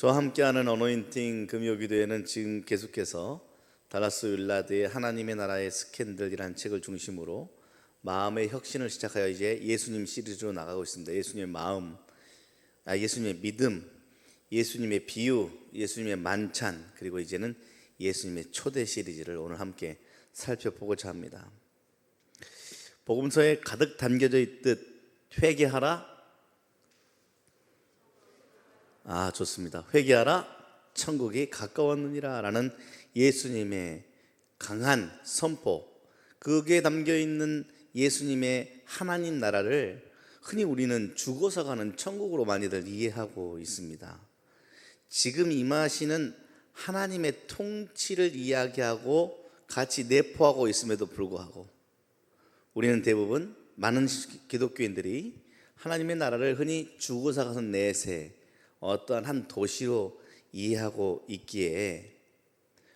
저와 함께하는 어노인팅 금요기도회는 지금 계속해서 달라스 윌라드의 하나님의 나라의 스캔들이라는 책을 중심으로 마음의 혁신을 시작하여 이제 예수님 시리즈로 나가고 있습니다. 예수님의 마음, 예수님의 믿음, 예수님의 비유, 예수님의 만찬, 그리고 이제는 예수님의 초대 시리즈를 오늘 함께 살펴보고자 합니다. 복음서에 가득 담겨져 있듯 회개하라. 좋습니다. 회개하라, 천국이 가까웠느니라 라는 예수님의 강한 선포, 거기에 담겨있는 예수님의 하나님 나라를 흔히 우리는 죽어서 가는 천국으로 많이들 이해하고 있습니다. 지금 임하시는 하나님의 통치를 이야기하고 같이 내포하고 있음에도 불구하고 우리는 대부분 많은 기독교인들이 하나님의 나라를 흔히 죽어서 가는 내세, 어떠한 한 도시로 이해하고 있기에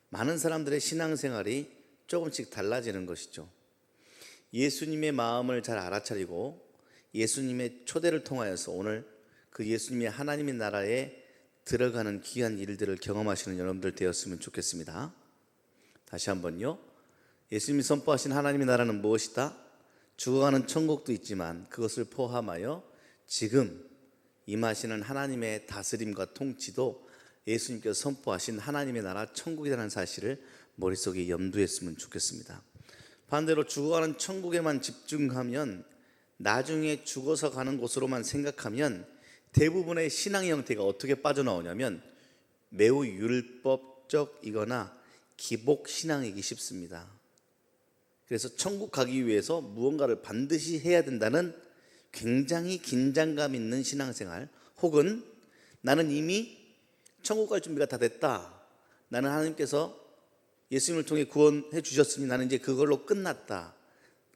많은 사람들의 신앙생활이 조금씩 달라지는 것이죠. 예수님의 마음을 잘 알아차리고 예수님의 초대를 통하여서 오늘 그 예수님의 하나님의 나라에 들어가는 귀한 일들을 경험하시는 여러분들 되었으면 좋겠습니다. 다시 한번요. 예수님이 선포하신 하나님의 나라는 무엇이다? 죽어가는 천국도 있지만 그것을 포함하여 지금 임하시는 하나님의 다스림과 통치도 예수님께서 선포하신 하나님의 나라 천국이라는 사실을 머릿속에 염두했으면 좋겠습니다. 반대로 죽어가는 천국에만 집중하면, 나중에 죽어서 가는 곳으로만 생각하면 대부분의 신앙의 형태가 어떻게 빠져나오냐면 매우 율법적이거나 기복 신앙이기 쉽습니다. 그래서 천국 가기 위해서 무언가를 반드시 해야 된다는 굉장히 긴장감 있는 신앙생활, 혹은 나는 이미 천국 갈 준비가 다 됐다, 나는 하나님께서 예수님을 통해 구원해 주셨으니 나는 이제 그걸로 끝났다,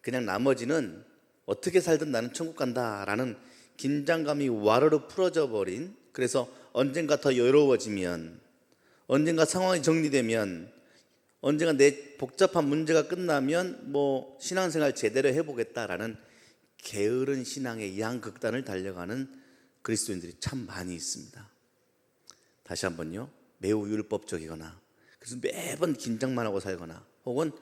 그냥 나머지는 어떻게 살든 나는 천국 간다 라는 긴장감이 와르르 풀어져 버린, 그래서 언젠가 더 여유로워지면, 언젠가 상황이 정리되면, 언젠가 내 복잡한 문제가 끝나면 신앙생활 제대로 해보겠다라는 게으른 신앙의 양극단을 달려가는 그리스도인들이 참 많이 있습니다. 다시 한번요. 매우 율법적이거나, 그래서 매번 긴장만 하고 살거나, 혹은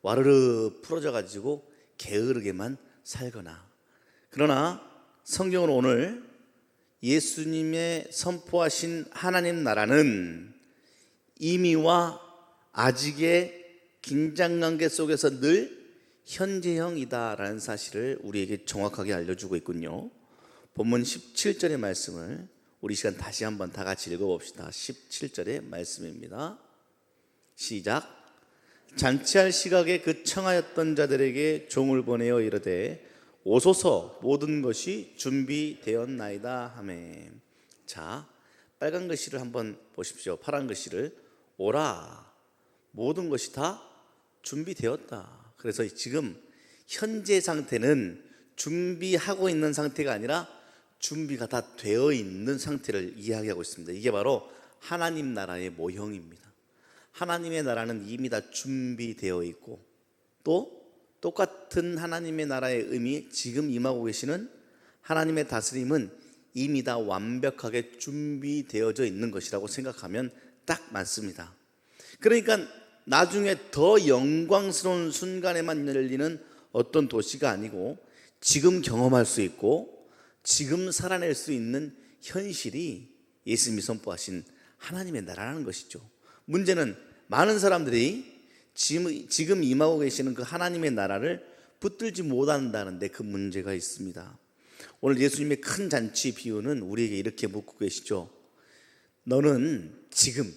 와르르 풀어져 가지고 게으르게만 살거나. 그러나 성경은 오늘 예수님의 선포하신 하나님 나라는 이미와 아직의 긴장관계 속에서 늘 현재형이다라는 사실을 우리에게 정확하게 알려주고 있군요. 본문 17절의 말씀을 우리 시간 다시 한번 다 같이 읽어봅시다. 17절의 말씀입니다. 시작. 잔치할 시각에 그 청하였던 자들에게 종을 보내어 이르되 오소서, 모든 것이 준비되었나이다 하매. 자, 빨간 글씨를 한번 보십시오. 파란 글씨를. 오라, 모든 것이 다 준비되었다. 그래서 지금 현재 상태는 준비하고 있는 상태가 아니라 준비가 다 되어 있는 상태를 이야기하고 있습니다. 이게 바로 하나님 나라의 모형입니다. 하나님의 나라는 이미 다 준비되어 있고, 또 똑같은 하나님의 나라의 의미, 지금 임하고 계시는 하나님의 다스림은 이미 다 완벽하게 준비되어져 있는 것이라고 생각하면 딱 맞습니다. 그러니까 나중에 더 영광스러운 순간에만 열리는 어떤 도시가 아니고, 지금 경험할 수 있고 지금 살아낼 수 있는 현실이 예수님이 선포하신 하나님의 나라라는 것이죠. 문제는 많은 사람들이 지금 임하고 계시는 그 하나님의 나라를 붙들지 못한다는 데 그 문제가 있습니다. 오늘 예수님의 큰 잔치 비유는 우리에게 이렇게 묻고 계시죠. 너는 지금,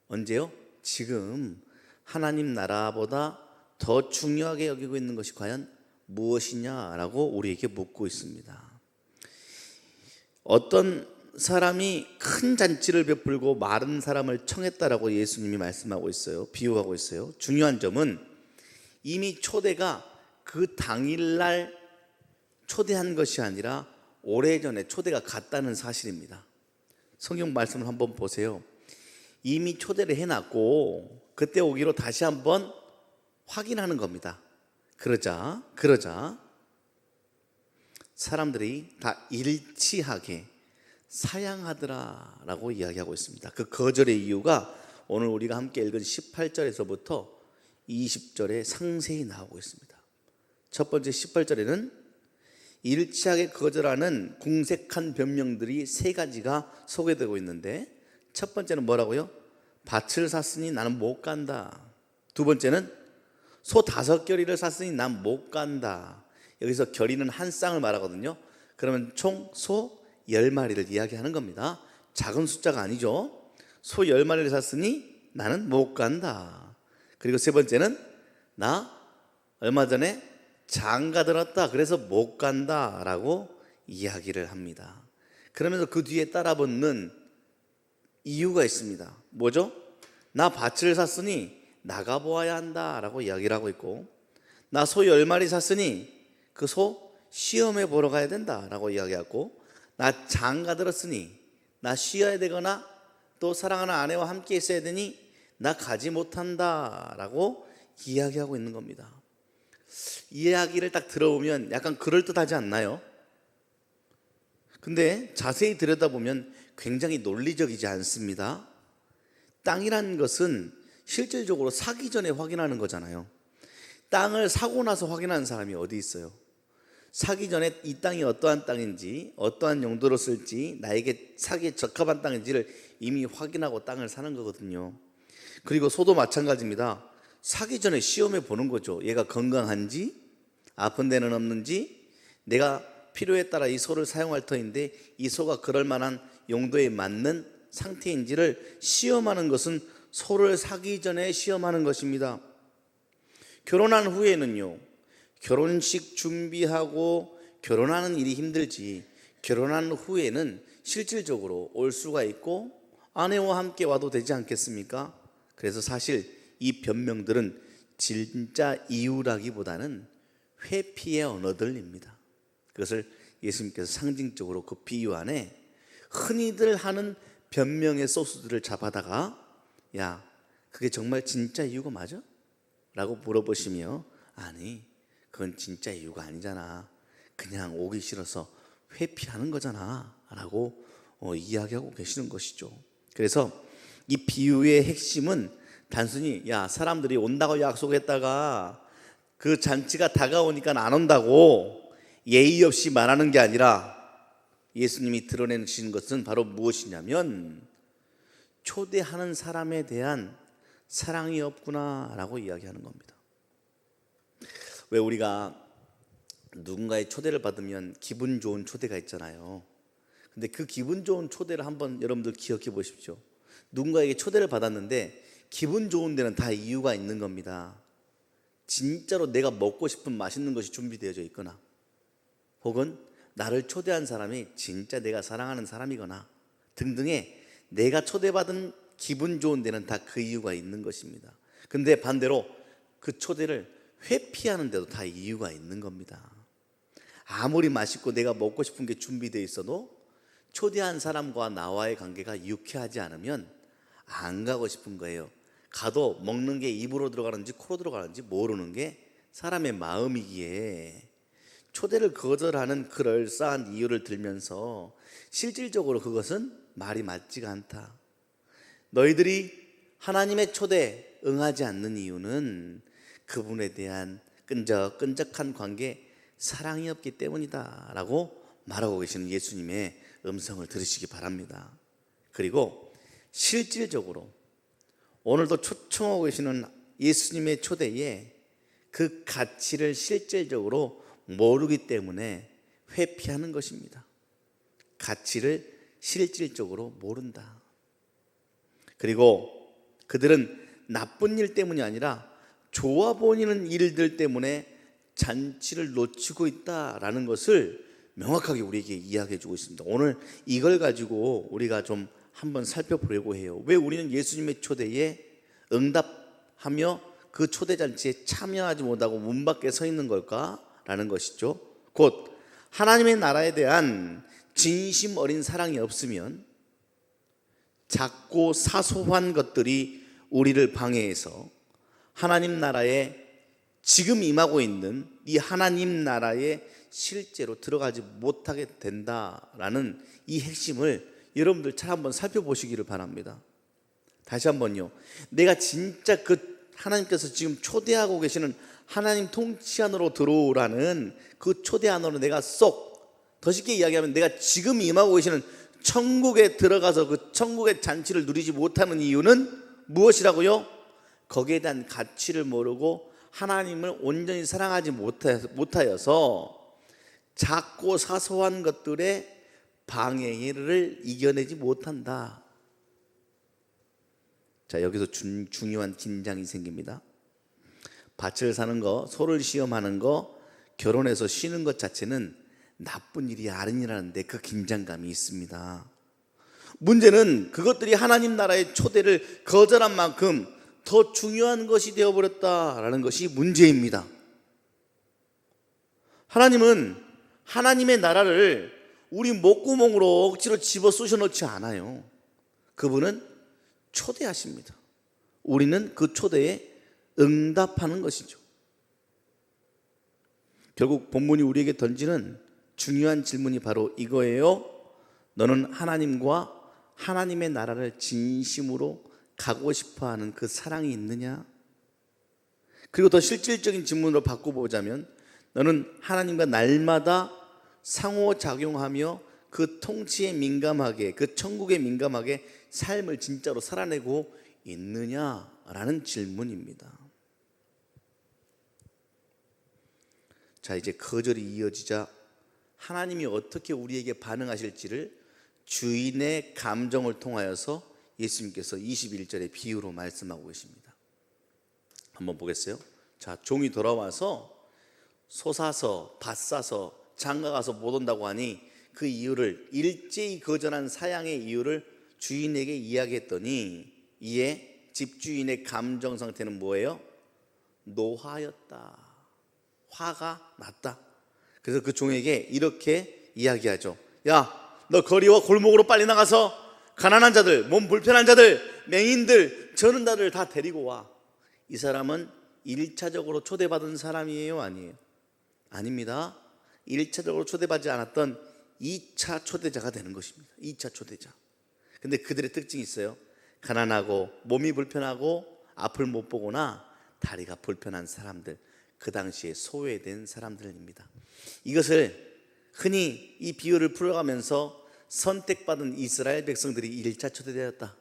언제요? 지금 하나님 나라보다 더 중요하게 여기고 있는 것이 과연 무엇이냐라고 우리에게 묻고 있습니다. 어떤 사람이 큰 잔치를 베풀고 마른 사람을 청했다라고 예수님이 말씀하고 있어요. 비유하고 있어요. 중요한 점은 이미 초대가 그 당일날 초대한 것이 아니라 오래전에 초대가 갔다는 사실입니다. 성경 말씀을 한번 보세요. 이미 초대를 해놨고 그때 오기로 다시 한번 확인하는 겁니다. 그러자 사람들이 다 일치하게 사양하더라라고 이야기하고 있습니다. 그 거절의 이유가 오늘 우리가 함께 읽은 18절에서부터 20절에 상세히 나오고 있습니다. 첫 번째 18절에는 일치하게 거절하는 궁색한 변명들이 세 가지가 소개되고 있는데, 첫 번째는 뭐라고요? 밭을 샀으니 나는 못 간다. 두 번째는 소 5겨리를 샀으니 난 못 간다. 여기서 겨리는 한 쌍을 말하거든요. 그러면 총 소 10마리를 이야기하는 겁니다. 작은 숫자가 아니죠. 소 10마리를 샀으니 나는 못 간다. 그리고 세 번째는 나 얼마 전에 장가 들었다, 그래서 못 간다 라고 이야기를 합니다. 그러면서 그 뒤에 따라붙는 이유가 있습니다. 뭐죠? 나 밭을 샀으니 나가보아야 한다 라고 이야기를 하고 있고, 나 소 10마리 샀으니 그 소 시험해 보러 가야 된다 라고 이야기하고, 나 장가 들었으니 나 쉬어야 되거나 또 사랑하는 아내와 함께 있어야 되니 나 가지 못한다 라고 이야기하고 있는 겁니다. 이야기를 딱 들어보면 약간 그럴듯하지 않나요? 근데 자세히 들여다보면 굉장히 논리적이지 않습니다. 땅이라는 것은 실질적으로 사기 전에 확인하는 거잖아요. 땅을 사고 나서 확인하는 사람이 어디 있어요? 사기 전에 이 땅이 어떠한 땅인지, 어떠한 용도로 쓸지, 나에게 사기에 적합한 땅인지를 이미 확인하고 땅을 사는 거거든요. 그리고 소도 마찬가지입니다. 사기 전에 시험해 보는 거죠. 얘가 건강한지, 아픈 데는 없는지, 내가 필요에 따라 이 소를 사용할 터인데 이 소가 그럴 만한 용도에 맞는 상태인지를 시험하는 것은 소를 사기 전에 시험하는 것입니다. 결혼한 후에는요, 결혼식 준비하고 결혼하는 일이 힘들지, 결혼한 후에는 실질적으로 올 수가 있고 아내와 함께 와도 되지 않겠습니까? 그래서 사실 이 변명들은 진짜 이유라기보다는 회피의 언어들입니다. 그것을 예수님께서 상징적으로 그 비유 안에 흔히들 하는 변명의 소스들을 잡아다가, 야, 그게 정말 진짜 이유가 맞아? 라고 물어보시며, 아니, 그건 진짜 이유가 아니잖아, 그냥 오기 싫어서 회피하는 거잖아 라고 이야기하고 계시는 것이죠. 그래서 이 비유의 핵심은 단순히, 야, 사람들이 온다고 약속했다가 그 잔치가 다가오니까 안 온다고 예의 없이 말하는 게 아니라, 예수님이 드러내시는 것은 바로 무엇이냐면 초대하는 사람에 대한 사랑이 없구나 라고 이야기하는 겁니다. 왜 우리가 누군가의 초대를 받으면 기분 좋은 초대가 있잖아요. 근데 그 기분 좋은 초대를 한번 여러분들 기억해 보십시오. 누군가에게 초대를 받았는데 기분 좋은 데는 다 이유가 있는 겁니다. 진짜로 내가 먹고 싶은 맛있는 것이 준비되어져 있거나, 혹은 나를 초대한 사람이 진짜 내가 사랑하는 사람이거나 등등의 내가 초대받은 기분 좋은 데는 다 그 이유가 있는 것입니다. 근데 반대로 그 초대를 회피하는 데도 다 이유가 있는 겁니다. 아무리 맛있고 내가 먹고 싶은 게 준비되어 있어도 초대한 사람과 나와의 관계가 유쾌하지 않으면 안 가고 싶은 거예요. 가도 먹는 게 입으로 들어가는지 코로 들어가는지 모르는 게 사람의 마음이기에 초대를 거절하는 그럴싸한 이유를 들면서 실질적으로 그것은 말이 맞지가 않다. 너희들이 하나님의 초대에 응하지 않는 이유는 그분에 대한 끈적끈적한 관계, 사랑이 없기 때문이다 라고 말하고 계시는 예수님의 음성을 들으시기 바랍니다. 그리고 실질적으로 오늘도 초청하고 계시는 예수님의 초대에 그 가치를 실질적으로 모르기 때문에 회피하는 것입니다. 가치를 실질적으로 모른다. 그리고 그들은 나쁜 일 때문이 아니라 좋아 보이는 일들 때문에 잔치를 놓치고 있다라는 것을 명확하게 우리에게 이야기해 주고 있습니다. 오늘 이걸 가지고 우리가 좀 한번 살펴보려고 해요. 왜 우리는 예수님의 초대에 응답하며 그 초대 잔치에 참여하지 못하고 문 밖에 서 있는 걸까라는 것이죠. 곧 하나님의 나라에 대한 진심 어린 사랑이 없으면 작고 사소한 것들이 우리를 방해해서 하나님 나라에 지금 임하고 있는 이 하나님 나라의 실제로 들어가지 못하게 된다라는 이 핵심을 여러분들 잘 한번 살펴보시기를 바랍니다. 다시 한번요, 내가 진짜 그 하나님께서 지금 초대하고 계시는 하나님 통치 안으로 들어오라는 그 초대 안으로 내가 더 쉽게 이야기하면 내가 지금 임하고 계시는 천국에 들어가서 그 천국의 잔치를 누리지 못하는 이유는 무엇이라고요? 거기에 대한 가치를 모르고 하나님을 온전히 사랑하지 못하여서 작고 사소한 것들의 방해를 이겨내지 못한다. 자, 여기서 중요한 긴장이 생깁니다. 밭을 사는 거, 소를 시험하는 거, 결혼해서 쉬는 것 자체는 나쁜 일이 아니라는데 그 긴장감이 있습니다. 문제는 그것들이 하나님 나라의 초대를 거절한 만큼 더 중요한 것이 되어버렸다라는 것이 문제입니다. 하나님은 하나님의 나라를 우리 목구멍으로 억지로 집어 쑤셔 넣지 않아요. 그분은 초대하십니다. 우리는 그 초대에 응답하는 것이죠. 결국 본문이 우리에게 던지는 중요한 질문이 바로 이거예요. 너는 하나님과 하나님의 나라를 진심으로 가고 싶어하는 그 사랑이 있느냐? 그리고 더 실질적인 질문으로 바꿔보자면, 너는 하나님과 날마다 상호작용하며 그 통치에 민감하게, 그 천국에 민감하게 삶을 진짜로 살아내고 있느냐라는 질문입니다. 자, 이제 거절이 이어지자 하나님이 어떻게 우리에게 반응하실지를 주인의 감정을 통하여서 예수님께서 21절의 비유로 말씀하고 계십니다. 한번 보겠어요? 자, 종이 돌아와서 소 사서 밭 사서 장가 가서 못 온다고 하니 그 이유를, 일제히 거절한 사양의 이유를 주인에게 이야기했더니 이에 집주인의 감정 상태는 뭐예요? 노하였다. 화가 났다. 그래서 그 종에게 이렇게 이야기하죠. 야, 너 거리와 골목으로 빨리 나가서 가난한 자들, 몸 불편한 자들, 맹인들, 저런 자들 다 데리고 와. 이 사람은 1차적으로 초대받은 사람이에요, 아니에요? 아닙니다. 1차적으로 초대받지 않았던 2차 초대자가 되는 것입니다. 2차 초대자. 근데 그들의 특징이 있어요. 가난하고 몸이 불편하고 앞을 못 보거나 다리가 불편한 사람들, 그 당시에 소외된 사람들입니다. 이것을 흔히 이 비유를 풀어가면서 선택받은 이스라엘 백성들이 1차 초대자였다.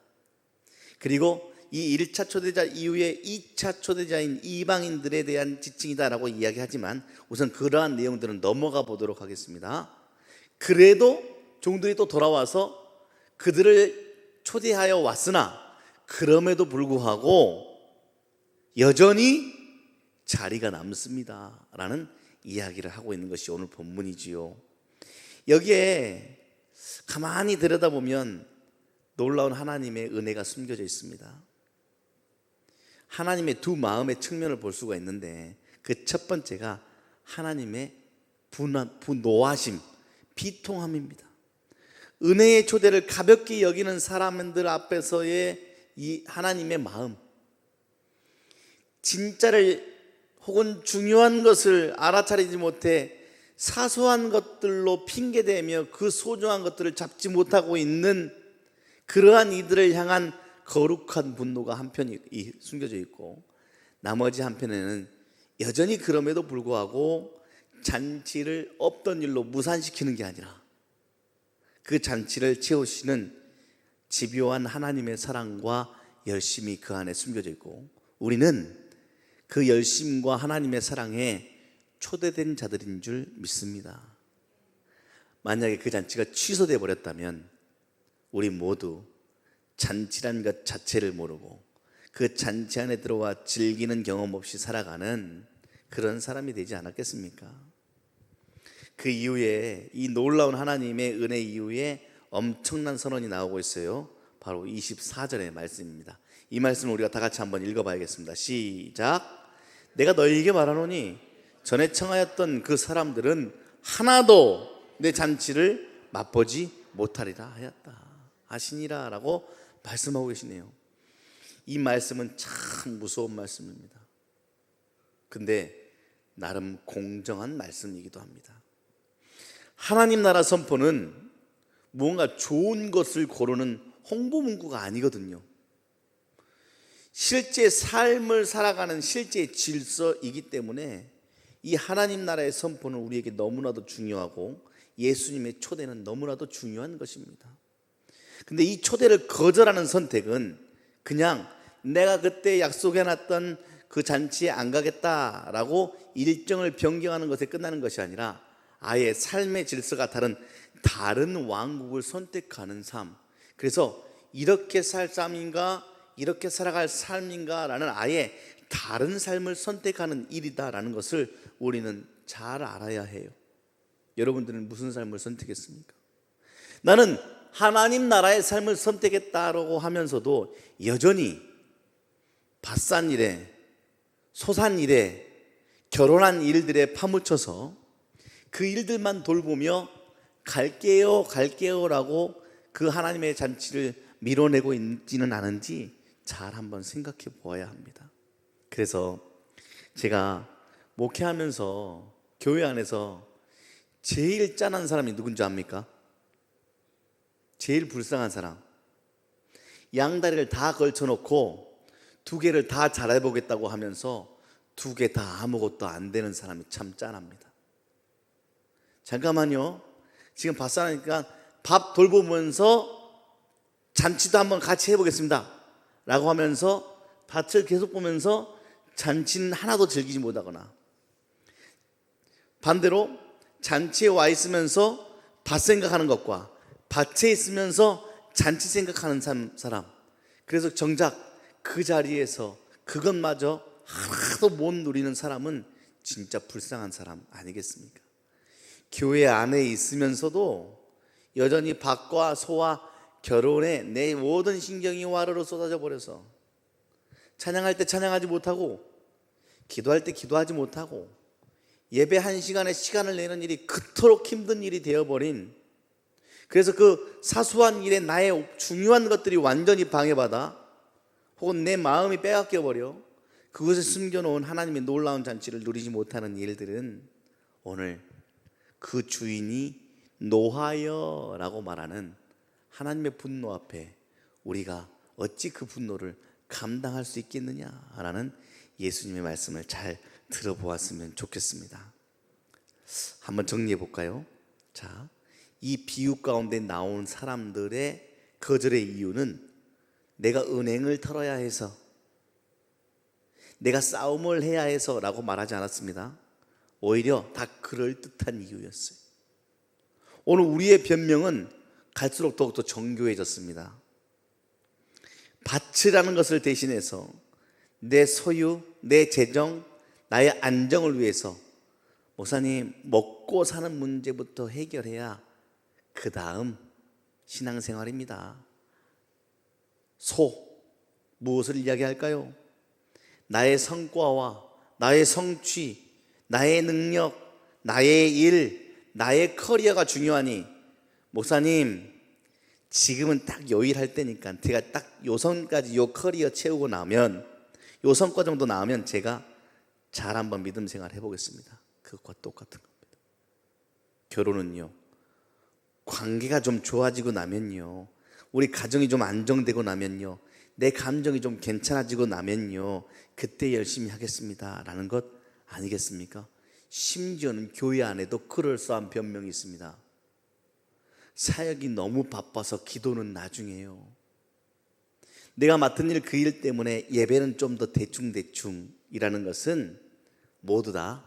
그리고 이 1차 초대자 이후에 2차 초대자인 이방인들에 대한 지칭이다라고 이야기하지만 우선 그러한 내용들은 넘어가 보도록 하겠습니다. 그래도 종들이 또 돌아와서 그들을 초대하여 왔으나 그럼에도 불구하고 여전히 자리가 남습니다 라는 이야기를 하고 있는 것이 오늘 본문이지요. 여기에 가만히 들여다보면 놀라운 하나님의 은혜가 숨겨져 있습니다. 하나님의 두 마음의 측면을 볼 수가 있는데 그 첫 번째가 하나님의 분노하심, 비통함입니다. 은혜의 초대를 가볍게 여기는 사람들 앞에서의 이 하나님의 마음, 진짜를 혹은 중요한 것을 알아차리지 못해 사소한 것들로 핑계대며 그 소중한 것들을 잡지 못하고 있는 그러한 이들을 향한 거룩한 분노가 한편이 숨겨져 있고, 나머지 한편에는 여전히 그럼에도 불구하고 잔치를 없던 일로 무산시키는 게 아니라 그 잔치를 채우시는 집요한 하나님의 사랑과 열심이 그 안에 숨겨져 있고, 우리는 그 열심과 하나님의 사랑에 초대된 자들인 줄 믿습니다. 만약에 그 잔치가 취소되어 버렸다면 우리 모두 잔치란 것 자체를 모르고 그 잔치 안에 들어와 즐기는 경험 없이 살아가는 그런 사람이 되지 않았겠습니까? 그 이후에 이 놀라운 하나님의 은혜 이후에 엄청난 선언이 나오고 있어요. 바로 24절의 말씀입니다. 이 말씀을 우리가 다 같이 한번 읽어봐야겠습니다. 시작. 내가 너희에게 말하노니 전에 청하였던 그 사람들은 하나도 내 잔치를 맛보지 못하리라 하였다 하시니라 라고 말씀하고 계시네요. 이 말씀은 참 무서운 말씀입니다. 근데 나름 공정한 말씀이기도 합니다. 하나님 나라 선포는 무언가 좋은 것을 고르는 홍보 문구가 아니거든요. 실제 삶을 살아가는 실제 질서이기 때문에 이 하나님 나라의 선포는 우리에게 너무나도 중요하고 예수님의 초대는 너무나도 중요한 것입니다. 근데 이 초대를 거절하는 선택은 그냥 내가 그때 약속해놨던 그 잔치에 안 가겠다라고 일정을 변경하는 것에 끝나는 것이 아니라 아예 삶의 질서가 다른 왕국을 선택하는 삶. 그래서 이렇게 살 삶인가 이렇게 살아갈 삶인가 라는 아예 다른 삶을 선택하는 일이다라는 것을 우리는 잘 알아야 해요. 여러분들은 무슨 삶을 선택했습니까? 나는 하나님 나라의 삶을 선택했다라고 하면서도 여전히 밭산 일에 소산 일에 결혼한 일들에 파묻혀서 그 일들만 돌보며 갈게요 라고 그 하나님의 잔치를 밀어내고 있지는 않은지 잘 한번 생각해 보아야 합니다. 그래서 제가 목회하면서 교회 안에서 제일 짠한 사람이 누군지 압니까? 제일 불쌍한 사람. 양다리를 다 걸쳐놓고 두 개를 다 잘해보겠다고 하면서 두 개 다 아무것도 안 되는 사람이 참 짠합니다. 잠깐만요. 지금 밭사니까 밥 돌보면서 잔치도 한번 같이 해보겠습니다 라고 하면서 밭을 계속 보면서 잔치는 하나도 즐기지 못하거나, 반대로 잔치에 와 있으면서 밭 생각하는 것과 밭에 있으면서 잔치 생각하는 사람, 그래서 정작 그 자리에서 그것마저 하나도 못 누리는 사람은 진짜 불쌍한 사람 아니겠습니까? 교회 안에 있으면서도 여전히 밭과 소와 결혼에 내 모든 신경이 와르르 쏟아져 버려서 찬양할 때 찬양하지 못하고 기도할 때 기도하지 못하고 예배 한 시간에 시간을 내는 일이 그토록 힘든 일이 되어버린, 그래서 그 사소한 일에 나의 중요한 것들이 완전히 방해받아 혹은 내 마음이 빼앗겨 버려 그것에 숨겨놓은 하나님의 놀라운 잔치를 누리지 못하는 일들은 오늘 그 주인이 노하여라고 말하는 하나님의 분노 앞에 우리가 어찌 그 분노를 감당할 수 있겠느냐라는 예수님의 말씀을 잘 들어보았으면 좋겠습니다. 한번 정리해 볼까요? 자, 이 비유 가운데 나온 사람들의 거절의 이유는 내가 은행을 털어야 해서, 내가 싸움을 해야 해서 라고 말하지 않았습니다. 오히려 다 그럴듯한 이유였어요. 오늘 우리의 변명은 갈수록 더욱더 정교해졌습니다. 밭이라는 것을 대신해서 내 소유, 내 재정, 나의 안정을 위해서 목사님 먹고 사는 문제부터 해결해야 그 다음 신앙생활입니다. 무엇을 이야기할까요? 나의 성과와 나의 성취, 나의 능력, 나의 일, 나의 커리어가 중요하니 목사님 지금은 딱 요일할 때니까 제가 딱 요 선까지 요 커리어 채우고 나면 요 성과 정도 나오면 제가 잘 한번 믿음 생활 해보겠습니다. 그것과 똑같은 겁니다. 결혼은요, 관계가 좀 좋아지고 나면요, 우리 가정이 좀 안정되고 나면요, 내 감정이 좀 괜찮아지고 나면요, 그때 열심히 하겠습니다 라는 것 아니겠습니까? 심지어는 교회 안에도 그럴싸한 변명이 있습니다. 사역이 너무 바빠서 기도는 나중에요. 내가 맡은 일 그 일 때문에 예배는 좀 더 대충이라는 것은 모두 다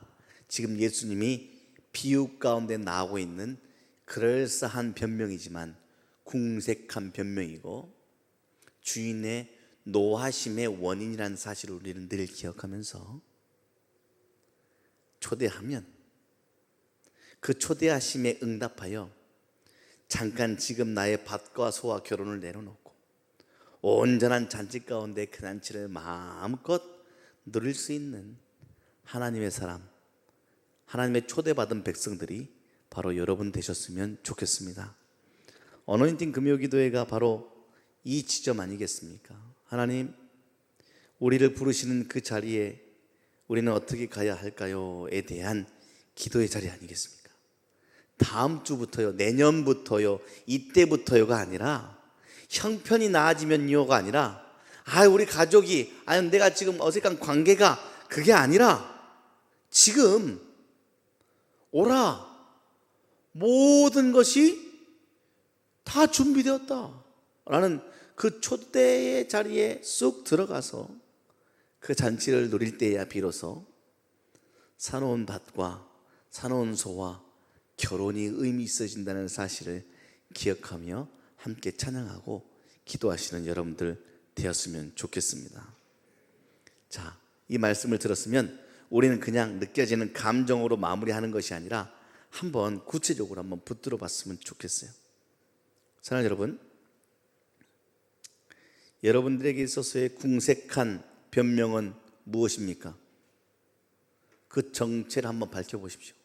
지금 예수님이 비유 가운데 나오고 있는 그럴싸한 변명이지만 궁색한 변명이고 주인의 노하심의 원인이라는 사실을 우리는 늘 기억하면서 초대하면 그 초대하심에 응답하여 잠깐 지금 나의 밭과 소와 결혼을 내려놓고 온전한 잔치 가운데 그 잔치를 마음껏 누릴 수 있는 하나님의 사람, 하나님의 초대받은 백성들이 바로 여러분 되셨으면 좋겠습니다. 어노인팅 금요기도회가 바로 이 지점 아니겠습니까? 하나님, 우리를 부르시는 그 자리에 우리는 어떻게 가야 할까요?에 대한 기도의 자리 아니겠습니까? 다음 주부터요, 내년부터요, 이때부터요가 아니라 형편이 나아지면요가 아니라 우리 가족이 내가 지금 어색한 관계가 그게 아니라 지금 오라, 모든 것이 다 준비되었다 라는 그 초대의 자리에 쑥 들어가서 그 잔치를 누릴 때야 비로소 사놓은 밭과 사놓은 소와 결혼이 의미 있어진다는 사실을 기억하며 함께 찬양하고 기도하시는 여러분들 되었으면 좋겠습니다. 자, 이 말씀을 들었으면 우리는 그냥 느껴지는 감정으로 마무리하는 것이 아니라 한번 구체적으로 한번 붙들어 봤으면 좋겠어요. 사랑하는 여러분, 여러분들에게 있어서의 궁색한 변명은 무엇입니까? 그 정체를 한번 밝혀보십시오.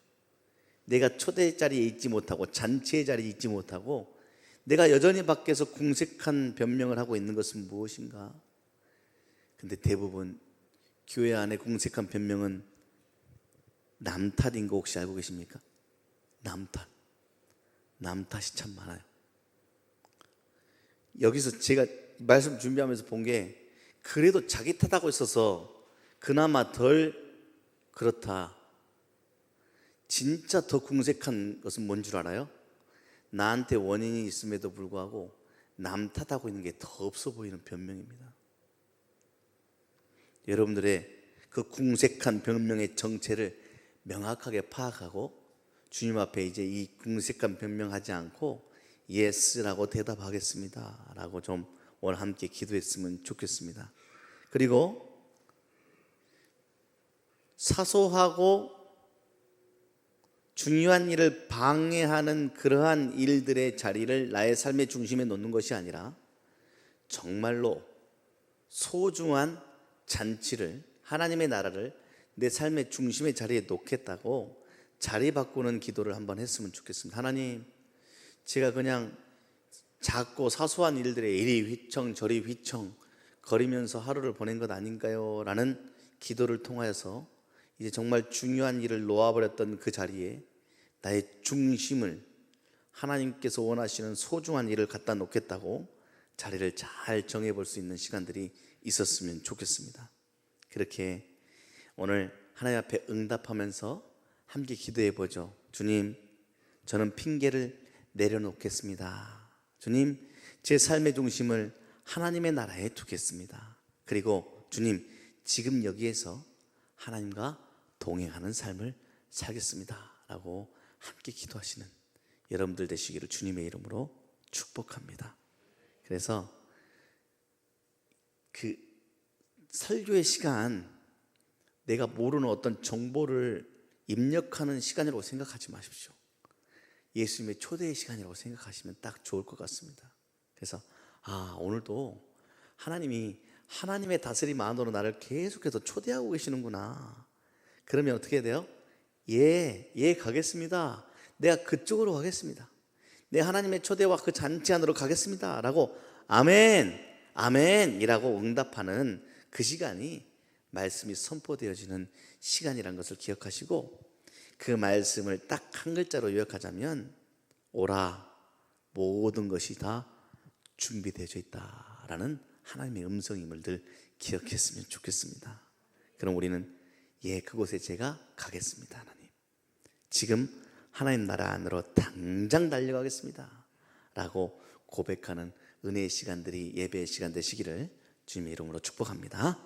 내가 초대 자리에 있지 못하고 잔치의 자리에 있지 못하고 내가 여전히 밖에서 궁색한 변명을 하고 있는 것은 무엇인가? 근데 대부분 교회 안에 궁색한 변명은 남 탓인 거 혹시 알고 계십니까? 남 탓이 참 많아요. 여기서 제가 말씀 준비하면서 본 게 그래도 자기 탓하고 있어서 그나마 덜 그렇다. 진짜 더 궁색한 것은 뭔 줄 알아요? 나한테 원인이 있음에도 불구하고 남 탓하고 있는 게 더 없어 보이는 변명입니다. 여러분들의 그 궁색한 변명의 정체를 명확하게 파악하고 주님 앞에 이제 이 궁색한 변명하지 않고 예스라고 대답하겠습니다 라고 좀 오늘 함께 기도했으면 좋겠습니다. 그리고 사소하고 중요한 일을 방해하는 그러한 일들의 자리를 나의 삶의 중심에 놓는 것이 아니라 정말로 소중한 잔치를, 하나님의 나라를 내 삶의 중심의 자리에 놓겠다고 자리 바꾸는 기도를 한번 했으면 좋겠습니다. 하나님, 제가 그냥 작고 사소한 일들에 이리 휘청 저리 휘청 거리면서 하루를 보낸 것 아닌가요? 라는 기도를 통하여서 이제 정말 중요한 일을 놓아버렸던 그 자리에 나의 중심을 하나님께서 원하시는 소중한 일을 갖다 놓겠다고 자리를 잘 정해볼 수 있는 시간들이 있었으면 좋겠습니다. 그렇게 오늘 하나님 앞에 응답하면서 함께 기도해 보죠. 주님, 저는 핑계를 내려놓겠습니다. 주님, 제 삶의 중심을 하나님의 나라에 두겠습니다. 그리고 주님, 지금 여기에서 하나님과 동행하는 삶을 살겠습니다 라고 함께 기도하시는 여러분들 되시기를 주님의 이름으로 축복합니다. 그래서 그 설교의 시간, 내가 모르는 어떤 정보를 입력하는 시간이라고 생각하지 마십시오. 예수님의 초대의 시간이라고 생각하시면 딱 좋을 것 같습니다. 그래서 오늘도 하나님이 하나님의 다스림 안으로 나를 계속해서 초대하고 계시는구나. 그러면 어떻게 해야 돼요? 예 가겠습니다. 내가 그쪽으로 가겠습니다. 내 하나님의 초대와 그 잔치 안으로 가겠습니다 라고 아멘 이라고 응답하는 그 시간이 말씀이 선포되어지는 시간이라는 것을 기억하시고, 그 말씀을 딱 한 글자로 요약하자면 오라, 모든 것이 다 준비되어져 있다라는 하나님의 음성임을 늘 기억했으면 좋겠습니다. 그럼 우리는 그곳에 제가 가겠습니다. 하나님, 지금 하나님 나라 안으로 당장 달려가겠습니다 라고 고백하는 은혜의 시간들이 예배의 시간 되시기를 주님의 이름으로 축복합니다.